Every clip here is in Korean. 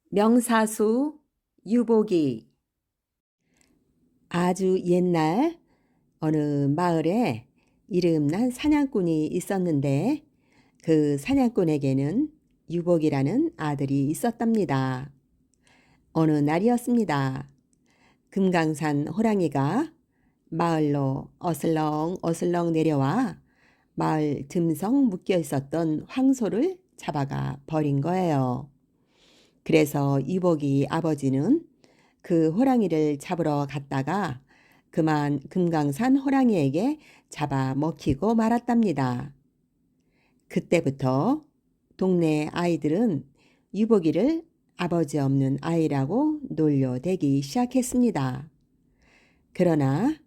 명사수 유복이. 아주 옛날 어느 마을에 이름난 사냥꾼이 있었는데 그 사냥꾼에게는 유복이라는 아들이 있었답니다. 어느 날이었습니다. 금강산 호랑이가 마을로 어슬렁 어슬렁 내려와 마을 듬성 묶여 있었던 황소를 잡아가 버린 거예요. 그래서 유복이 아버지는 그 호랑이를 잡으러 갔다가 그만 금강산 호랑이에게 잡아 먹히고 말았답니다. 그때부터 동네 아이들은 유복이를 아버지 없는 아이라고 놀려대기 시작했습니다. 그러나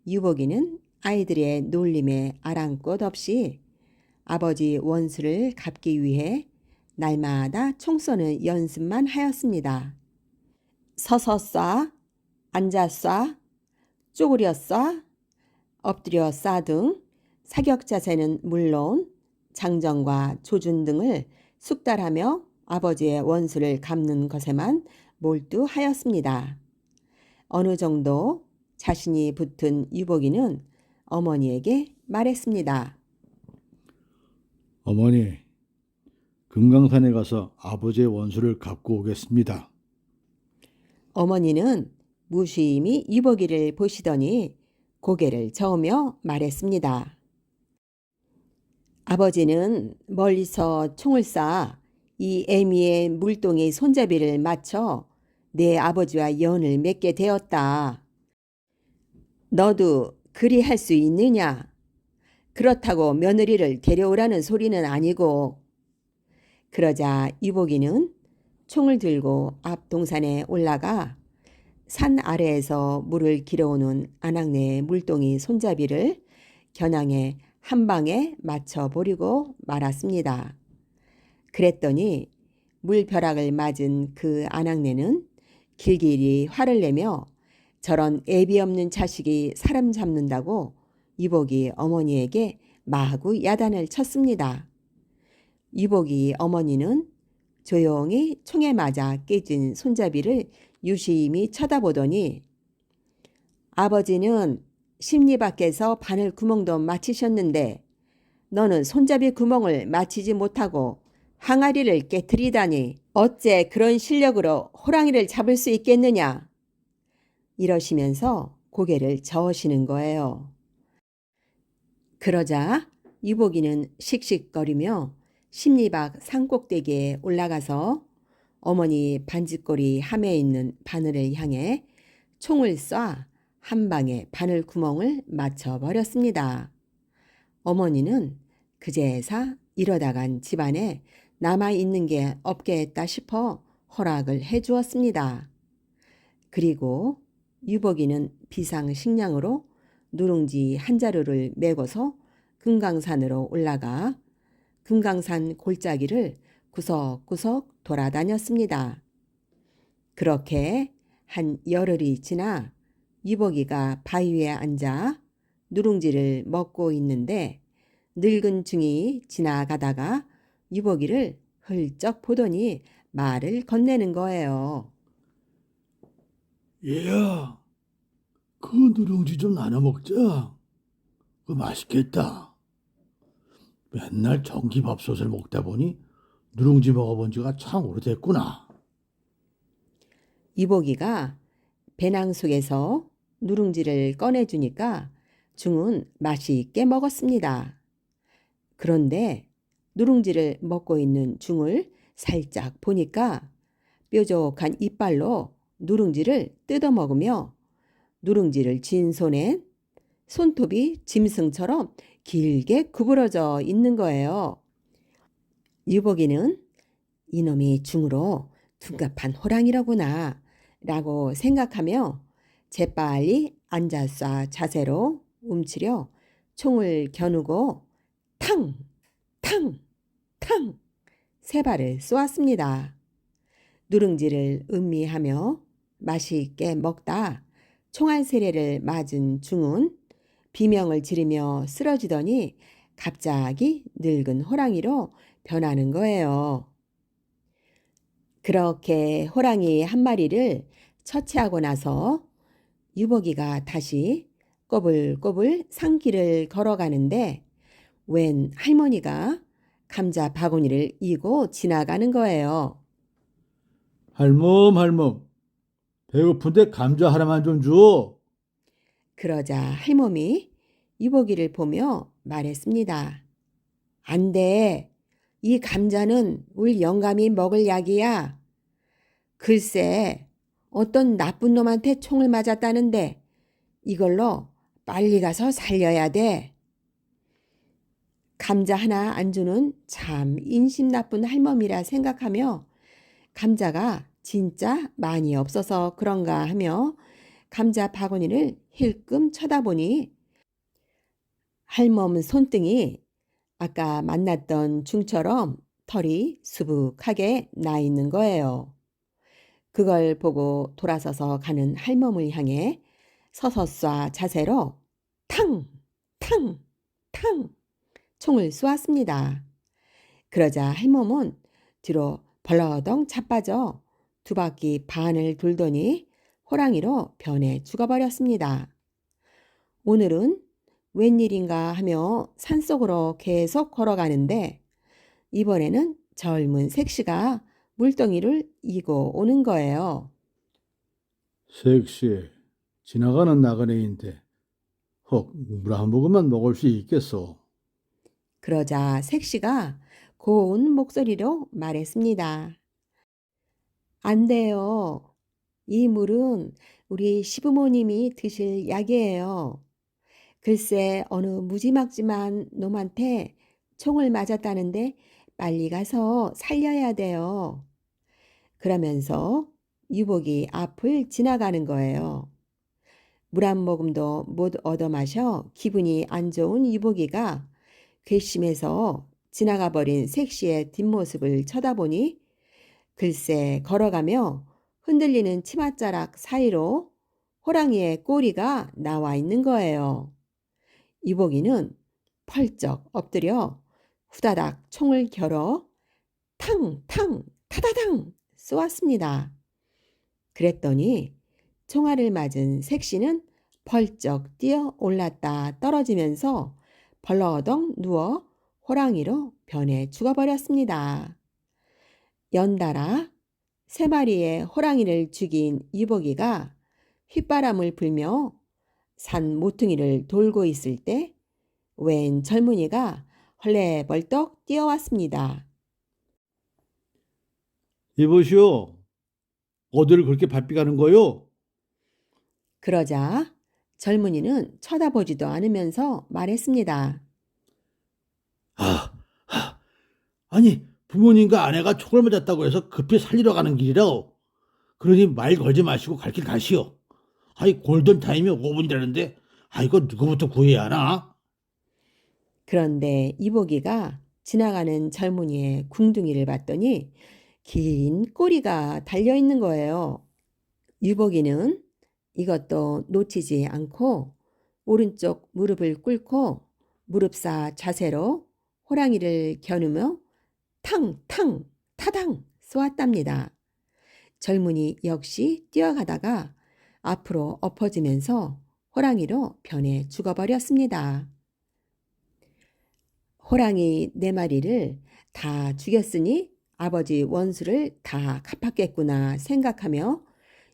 유복이는 아이들의 놀림에 아랑곳 없이 아버지 원수를 갚기 위해 날마다 총 쏘는 연습만 하였습니다. 서서 쏴, 앉아 쏴, 쪼그려 쏴, 엎드려 쏴 등 사격 자세는 물론 장전과 조준 등을 숙달하며 아버지의 원수를 갚는 것에만 몰두하였습니다. 어느 정도 자신이 붙은 유복이는 어머니에게 말했습니다. 어머니, 금강산에 가서 아버지의 원수를 갚고 오겠습니다. 어머니는 무심히 유복이를 보시더니 고개를 저으며 말했습니다. 아버지는 멀리서 총을 쏴 이 애미의 물동이 손잡이를 맞춰 내 아버지와 연을 맺게 되었다. 너도 그리 할 수 있느냐? 그렇다고 며느리를 데려오라는 소리는 아니고. 그러자 유복이는 총을 들고 앞 동산에 올라가 산 아래에서 물을 길어오는 아낙네의 물동이 손잡이를 겨냥해 한 방에 맞춰버리고 말았습니다. 그랬더니 물벼락을 맞은 그 아낙네는 길길이 화를 내며 저런 애비 없는 자식이 사람 잡는다고 유복이 어머니에게 마구 야단을 쳤습니다. 유복이 어머니는 조용히 총에 맞아 깨진 손잡이를 유심히 쳐다보더니 아버지는 심리 밖에서 바늘 구멍도 맞히셨는데 너는 손잡이 구멍을 맞히지 못하고 항아리를 깨트리다니 어째 그런 실력으로 호랑이를 잡을 수 있겠느냐? 이러시면서 고개를 저으시는 거예요. 그러자 유복이는 씩씩거리며 심리 밖 산꼭대기에 올라가서 어머니 반지꼬리 함에 있는 바늘을 향해 총을 쏴 한 방에 바늘 구멍을 맞춰버렸습니다. 어머니는 그제서 이러다간 집안에 남아있는 게 없겠다 싶어 허락을 해주었습니다. 그리고 유복이는 비상식량으로 누룽지 한 자루를 메고서 금강산으로 올라가 금강산 골짜기를 구석구석 돌아다녔습니다. 그렇게 한 열흘이 지나 유복이가 바위 위에 앉아 누룽지를 먹고 있는데 늙은 중이 지나가다가 유복이를 훌쩍 보더니 말을 건네는 거예요. 얘야, 그 누룽지 좀 나눠 먹자. 그거 맛있겠다. 맨날 전기밥솥을 먹다 보니 누룽지 먹어본 지가 참 오래됐구나. 유복이가 배낭 속에서 누룽지를 꺼내주니까 중은 맛있게 먹었습니다. 그런데 누룽지를 먹고 있는 중을 살짝 보니까 뾰족한 이빨로 누룽지를 뜯어먹으며 누룽지를 쥔 손엔 손톱이 짐승처럼 길게 구부러져 있는 거예요. 유복이는 이놈이 중으로 둔갑한 호랑이라구나 라고 생각하며 재빨리 앉아서 자세로 움츠려 총을 겨누고 탕! 탕! 탕! 세 발을 쏘았습니다. 누룽지를 음미하며 맛있게 먹다 총알 세례를 맞은 중은 비명을 지르며 쓰러지더니 갑자기 늙은 호랑이로 변하는 거예요. 그렇게 호랑이 한 마리를 처치하고 나서 유복이가 다시 꼬불꼬불 산길을 걸어가는데 웬 할머니가 감자 바구니를 이고 지나가는 거예요. 할멈, 배고픈데 감자 하나만 좀 줘. 그러자 할멈이 유복이를 보며 말했습니다. 안 돼. 이 감자는 우리 영감이 먹을 약이야. 글쎄, 어떤 나쁜 놈한테 총을 맞았다는데 이걸로 빨리 가서 살려야 돼. 감자 하나 안 주는 참 인심 나쁜 할멈이라 생각하며 감자가 진짜 많이 없어서 그런가 하며 감자 바구니를 힐끔 쳐다보니 할멈 손등이 아까 만났던 중처럼 털이 수북하게 나 있는 거예요. 그걸 보고 돌아서서 가는 할멈을 향해 서서쏴 자세로 탕! 탕! 탕! 총을 쏘았습니다. 그러자 할멈은 뒤로 벌러덩 자빠져 두 바퀴 반을 돌더니 호랑이로 변해 죽어버렸습니다. 오늘은 웬일인가 하며 산속으로 계속 걸어가는데 이번에는 젊은 색시가 물동이를 이고 오는 거예요. 색시, 지나가는 나그네인데 혹 물 한 모금만 먹을 수 있겠소? 그러자 색시가 고운 목소리로 말했습니다. 안 돼요. 이 물은 우리 시부모님이 드실 약이에요. 글쎄 어느 무지막지만 놈한테 총을 맞았다는데 빨리 가서 살려야 돼요. 그러면서 유복이 앞을 지나가는 거예요. 물 한 모금도 못 얻어 마셔 기분이 안 좋은 유복이가 괘씸해서 지나가 버린 색시의 뒷모습을 쳐다보니 글쎄 걸어가며 흔들리는 치맛자락 사이로 호랑이의 꼬리가 나와 있는 거예요. 유복이는 펄쩍 엎드려 후다닥 총을 겨뤄 탕탕 타다당 쏘았습니다. 그랬더니 총알을 맞은 색시는 벌쩍 뛰어 올랐다 떨어지면서 벌러덩 누워 호랑이로 변해 죽어버렸습니다. 연달아 세 마리의 호랑이를 죽인 유복이가 휘바람을 불며 산 모퉁이를 돌고 있을 때 웬 젊은이가 헐레벌떡 뛰어왔습니다. 이보시오, 어디를 그렇게 바삐 가는 거요? 그러자 젊은이는 쳐다보지도 않으면서 말했습니다. 아, 아니 부모님과 아내가 총을 맞았다고 해서 급히 살리러 가는 길이라오. 그러니 말 걸지 마시고 갈 길 가시오. 아이 골든 타임이 5분이라는데 이거 누구부터 구해야 하나? 그런데 이보기가 지나가는 젊은이의 궁둥이를 봤더니 긴 꼬리가 달려있는 거예요. 유복이는 이것도 놓치지 않고 오른쪽 무릎을 꿇고 무릎사 자세로 호랑이를 겨누며 탕탕 타당 쏘았답니다. 젊은이 역시 뛰어가다가 앞으로 엎어지면서 호랑이로 변해 죽어버렸습니다. 호랑이 네 마리를 다 죽였으니 아버지 원수를 다 갚았겠구나 생각하며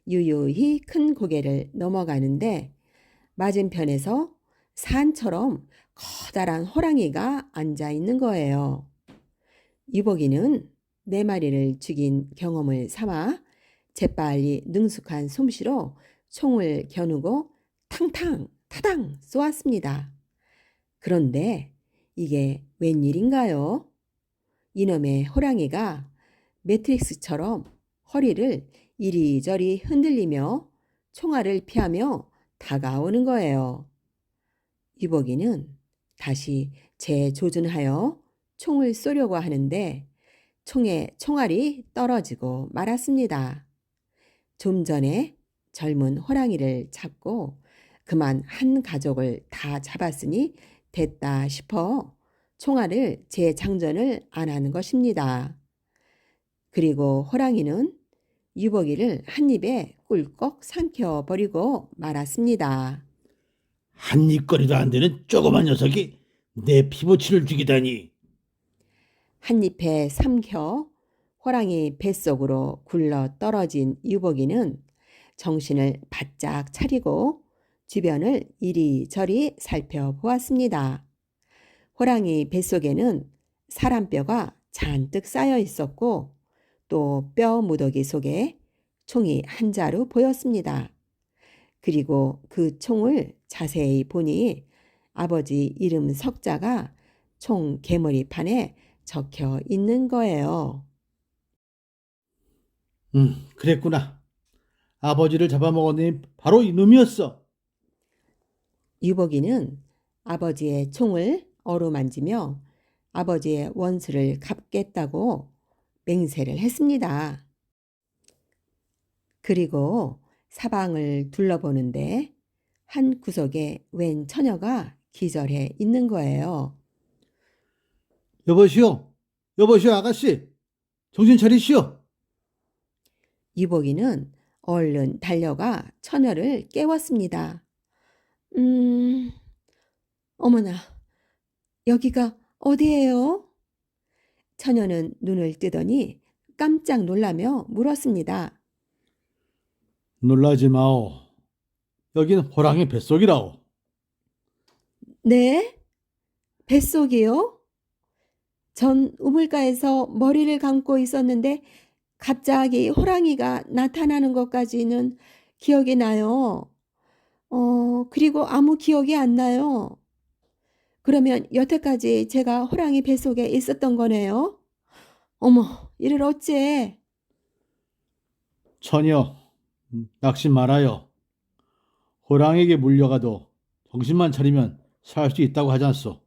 유유히 큰 고개를 넘어가는데 맞은편에서 산처럼 커다란 호랑이가 앉아 있는 거예요. 유복이는 네 마리를 죽인 경험을 삼아 재빨리 능숙한 솜씨로 총을 겨누고 탕탕 타당 쏘았습니다. 그런데 이게 웬일인가요? 이놈의 호랑이가 매트릭스처럼 허리를 이리저리 흔들리며 총알을 피하며 다가오는 거예요. 유복이는 다시 재조준하여 총을 쏘려고 하는데 총에 총알이 떨어지고 말았습니다. 좀 전에 젊은 호랑이를 잡고 그만 한 가족을 다 잡았으니 됐다 싶어 총알을 재장전을 안 하는 것입니다. 그리고 호랑이는 유복이를 한 입에 꿀꺽 삼켜버리고 말았습니다. 한 입거리도 안 되는 조그만 녀석이 내 피부치를 죽이다니. 한 입에 삼켜 호랑이 뱃속으로 굴러 떨어진 유복이는 정신을 바짝 차리고 주변을 이리저리 살펴보았습니다. 호랑이 뱃속에는 사람뼈가 잔뜩 쌓여 있었고 또 뼈 무더기 속에 총이 한 자루 보였습니다. 그리고 그 총을 자세히 보니 아버지 이름 석자가 총 개머리판에 적혀 있는 거예요. 그랬구나. 아버지를 잡아먹었니 바로 이놈이었어. 유복이는 아버지의 총을 어루만지며 아버지의 원수를 갚겠다고 맹세를 했습니다. 그리고 사방을 둘러보는데 한 구석에 웬 처녀가 기절해 있는 거예요. 여보시오, 여보시오 아가씨, 정신 차리시오. 유복이는 얼른 달려가 처녀를 깨웠습니다. 어머나, 여기가 어디예요? 처녀는 눈을 뜨더니 깜짝 놀라며 물었습니다. 놀라지 마오. 여긴 호랑이 뱃속이라오. 네? 뱃속이요? 전 우물가에서 머리를 감고 있었는데 갑자기 호랑이가 나타나는 것까지는 기억이 나요. 그리고 아무 기억이 안 나요. 그러면 여태까지 제가 호랑이 뱃속에 있었던 거네요? 어머, 이를 어째? 처녀, 낙심 말아요. 호랑이에게 물려가도 정신만 차리면 살 수 있다고 하지 않소.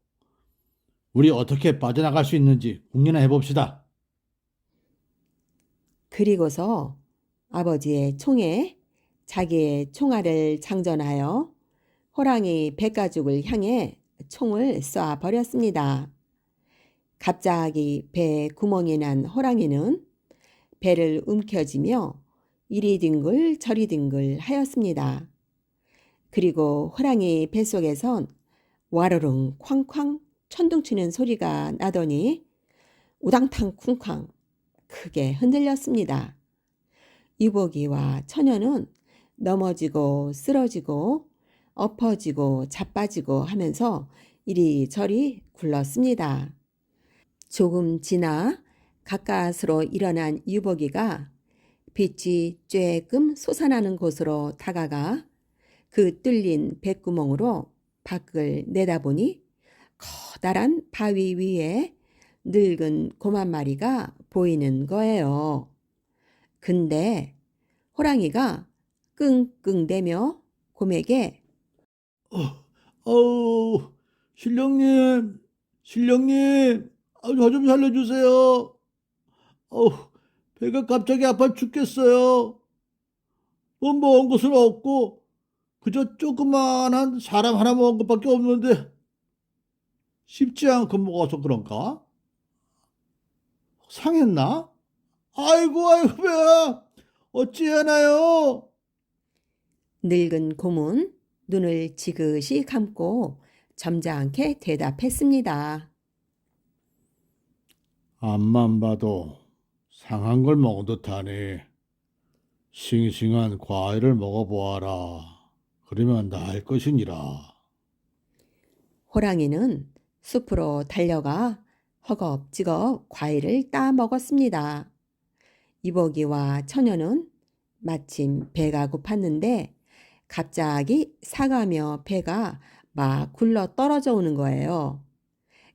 우리 어떻게 빠져나갈 수 있는지 궁리나 해봅시다. 그리고서 아버지의 총에 자기의 총알을 장전하여 호랑이 배가죽을 향해 총을 쏴 버렸습니다. 갑자기 배에 구멍이 난 호랑이는 배를 움켜쥐며 이리 뒹굴 저리 뒹굴 하였습니다. 그리고 호랑이 뱃속에선 와르릉 쾅쾅 천둥치는 소리가 나더니 우당탕 쿵쾅 크게 흔들렸습니다. 유복이와 처녀는 넘어지고 쓰러지고 엎어지고 자빠지고 하면서 이리저리 굴렀습니다. 조금 지나 가까스로 일어난 유복이가 빛이 쬐끔 솟아나는 곳으로 다가가 그 뚫린 뱃구멍으로 밖을 내다보니 커다란 바위 위에 늙은 곰 한 마리가 보이는 거예요. 근데 호랑이가 끙끙대며 곰에게 어우, 신령님, 신령님, 저 좀 살려주세요. 어우, 배가 갑자기 아파 죽겠어요. 뭐 먹은 것은 없고 그저 조그만한 사람 하나 먹은 것밖에 없는데 쉽지 않고 먹어서 그런가? 상했나? 아이고, 아이고, 배야. 어찌하나요? 늙은 곰은 눈을 지그시 감고 점잖게 대답했습니다. 앞만 봐도 상한 걸 먹은 듯하니 싱싱한 과일을 먹어보아라. 그러면 나을 것이니라. 호랑이는 숲으로 달려가 허겁지겁 과일을 따 먹었습니다. 이복이와 처녀는 마침 배가 고팠는데 갑자기 사가며 배가 막 굴러 떨어져 오는 거예요.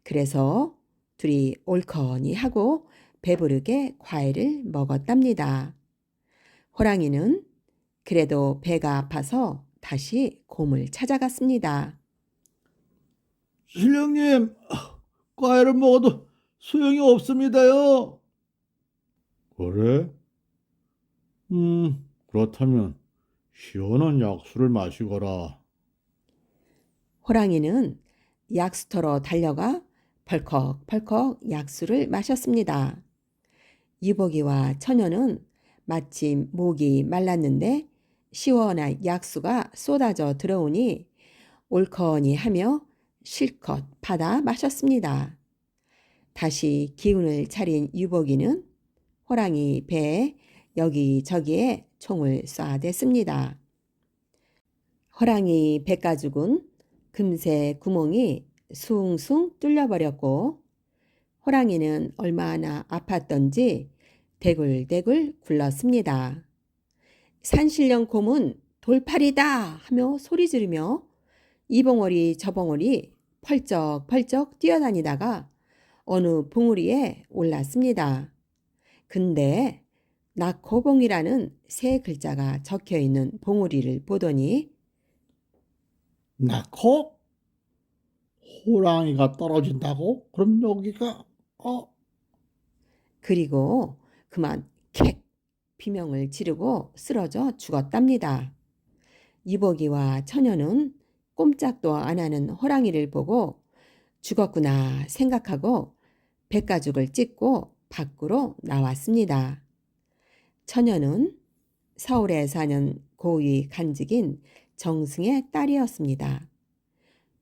그래서 둘이 옳거니 하고 배부르게 과일을 먹었답니다. 호랑이는 그래도 배가 아파서 다시 곰을 찾아갔습니다. 신령님, 과일을 먹어도 소용이 없습니다요. 그래? 그렇다면 시원한 약수를 마시거라. 호랑이는 약수터로 달려가 벌컥벌컥 약수를 마셨습니다. 유복이와 처녀는 마침 목이 말랐는데 시원한 약수가 쏟아져 들어오니 옳거니 하며 실컷 받아 마셨습니다. 다시 기운을 차린 유복이는 호랑이 배에 여기저기에 총을 쏴댔습니다. 호랑이 배가죽은 금세 구멍이 숭숭 뚫려버렸고 호랑이는 얼마나 아팠던지 대굴대굴 굴렀습니다. 산신령 곰은 돌팔이다 하며 소리 지르며 이봉오리 저봉오리 펄쩍펄쩍 뛰어다니다가 어느 봉우리에 올랐습니다. 근데 낙호봉이라는 세 글자가 적혀 있는 봉우리를 보더니 낳고 호랑이가 떨어진다고? 그럼 여기가 그리고 그만 캑 비명을 지르고 쓰러져 죽었답니다. 이복이와 처녀는 꼼짝도 안 하는 호랑이를 보고 죽었구나 생각하고 백가죽을 찢고 밖으로 나왔습니다. 처녀는 서울에 사는 고위 간직인 정승의 딸이었습니다.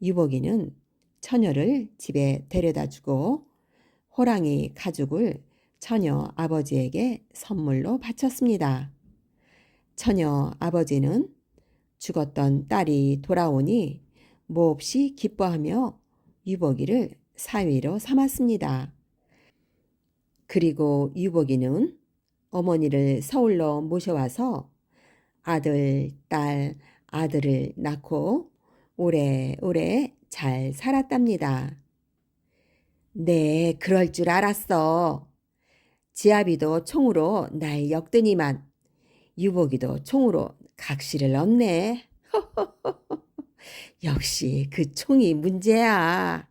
유복이는 처녀를 집에 데려다 주고 호랑이 가죽을 처녀 아버지에게 선물로 바쳤습니다. 처녀 아버지는 죽었던 딸이 돌아오니 몹시 기뻐하며 유복이를 사위로 삼았습니다. 그리고 유복이는 어머니를 서울로 모셔와서 아들, 딸, 아들을 낳고 오래오래 잘 살았답니다. 네, 그럴 줄 알았어. 지아비도 총으로 날 엮더니만 유복이도 총으로 각시를 넣네. 역시 그 총이 문제야.